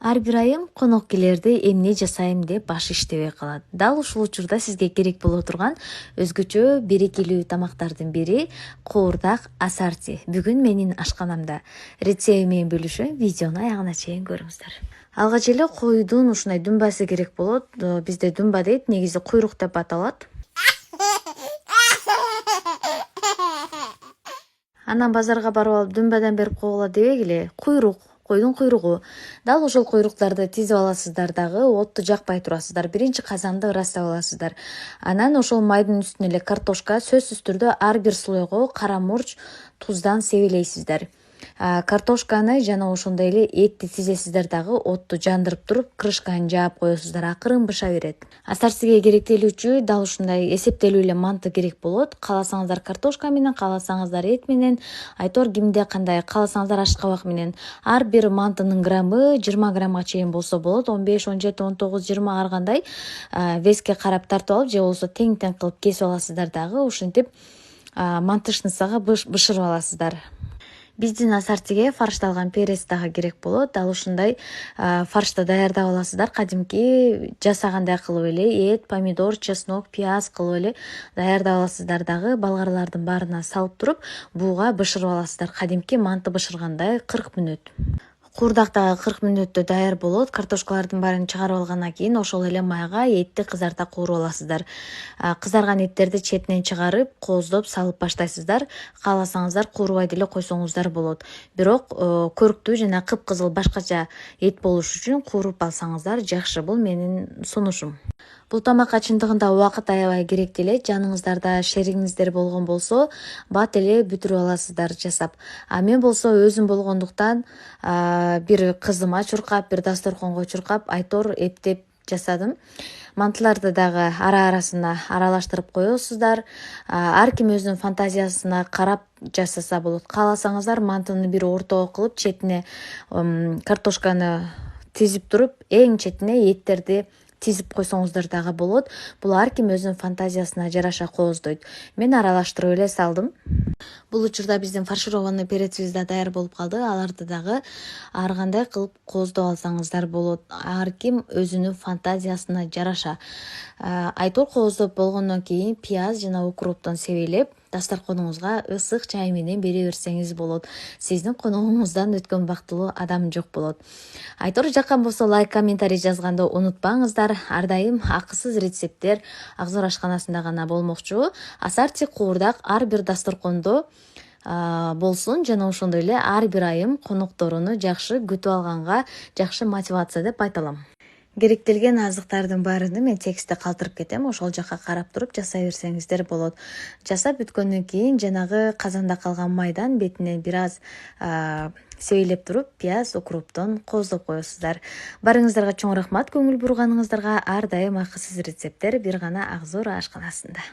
Ар бир айым конок келерде эмне жасайм деп баш иштебей калат. Дал ушул учурда сизге керек боло турган өзгөчө берекелүү тамактардын бири коордак асарти. Бүгүн менин ашканамда. Рецепти менен бөлүшөм, видеону аягына чейин көрүңүздөр. Алгач эле койдун ушундай дүмбасы керек болот. Бизде дүмба дейт, негизи куйрук деп аталат. Анан базарга барып алып дүмбадан берип койгула дебегиле. Куйрук, койдун куйругу. Дал ошол куйруктарды тизип аласыздар дагы, отту жакпай турасыздар. Биринчи казанды ырастап аласыздар. Анан ошол майдын үстүнө эле картошка, сөзсүз түрдө ар бир слойго кара мурч, туздан себелейсиздер. Картошканы жана ошондой эле этти тизесиздер дагы, отту жандырып туруп, крышканы жаап коесуздар, акырын быша берет. Асартиге керектелүүчү дал ушундай эсептелүү эле манты керек болот. Кааласаңыздар картошка менен, кааласаңыздар эт менен, айтор кимде кандай, кааласаңыздар ашкабак менен. Ар бир мантынын граммы 20 граммга чейин болсо болот, 15, 17, 19, 20 ар кандай веске карап тартып алып, же болбосо тең-тең кылып кесип аласыздар дагы, ушинтип мантышныйсага бышырып аласыздар. Биздин асартиге фаршталган перец дагы керек болот. Дал ушундай фаршты даярдап аласыздар. Кадимки жасагандай кылып эле эт, помидор, чеснок, пияз кылып эле даярдап аласыздар дагы. Балгаралардын баарына салып туруп, бууга бышырып аласыздар. Кадимки манты бышыргандай 40 мүнөт. Куурдак дагы 40 мүнөттө даяр болот. Картошкалардын баарын чыгарып алгандан кийин ошол эле майга этти кызарта кууруп аласыздар. Кызарган эттерди четинен чыгарып, кооздоп салып баштайсыздар. Кааласаңыздар куурубай деле койсоңуздар болот. Бирок көрктүү жана кыпкызыл башкача эт болуш үчүн кууруп алсаңыздар жакшы. Бул менин сунушум. Бул тамакка чындыгында убакыт аябай керек эле. Жаныңыздарда шериңиздер болгон болсо, бат эле бүтүрүп аласыздар жасап. Мен болсо өзүм болгондуктан бир кызыма чуркап, бир дасторконго чуркап, айтор эптеп жасадым. Мантыларды дагы ара-арасына аралаштырып коесуздар. Ар ким өзүнүн фантазиясына карап жасаса болот. Кааласаңыздар мантыны бир ортого кылып, четине картошканы тизип туруп, эң четине эттерди тизип койсоңуздар дагы болот. Бул ар ким өзүнүн фантазиясына жараша кооздойт. Мен аралаштырып эле салдым. Бул учурда биздин фаршированный перецибиз да даяр болуп калды. Аларды дагы ар кандай кылып кооздоп алсаңыздар болот. Ар ким өзүнүн фантазиясына жараша. Айтор кооздоп болгондон кийин пияз жана укроптон себелеп, дасторконуңузга ысык чай менен бере берсеңиз болот. Сиздин коногуңуздан өткөн бактылуу адам жок болот. Айтор жаккан болсо лайк, комментарий жазганды унутпаңыздар. Ар дайым акысыз рецепттер Акзор ашканасында гана болмокчу. Асарти куурдак ар бир дасторкондо болсун жана ошондой эле ар бир айым конокторуну жакшы күтүп алганга жакшы мотивация деп айта алам. Керектелген азыктардын баарыны мен текстте калтырып кетем. Ошол жакка карап туруп жасай берсеңиздер болот. Жасап бүткөндөн кийин жанагы казанда калган майдан бетине бир аз себелеп туруп, пияз, укроптон кооздоп коесуздар. Барыңыздарга чоң рахмат, көңүл бурганыңыздарга. Ар дайым акысыз рецепттер бир гана Акзор ашканасында.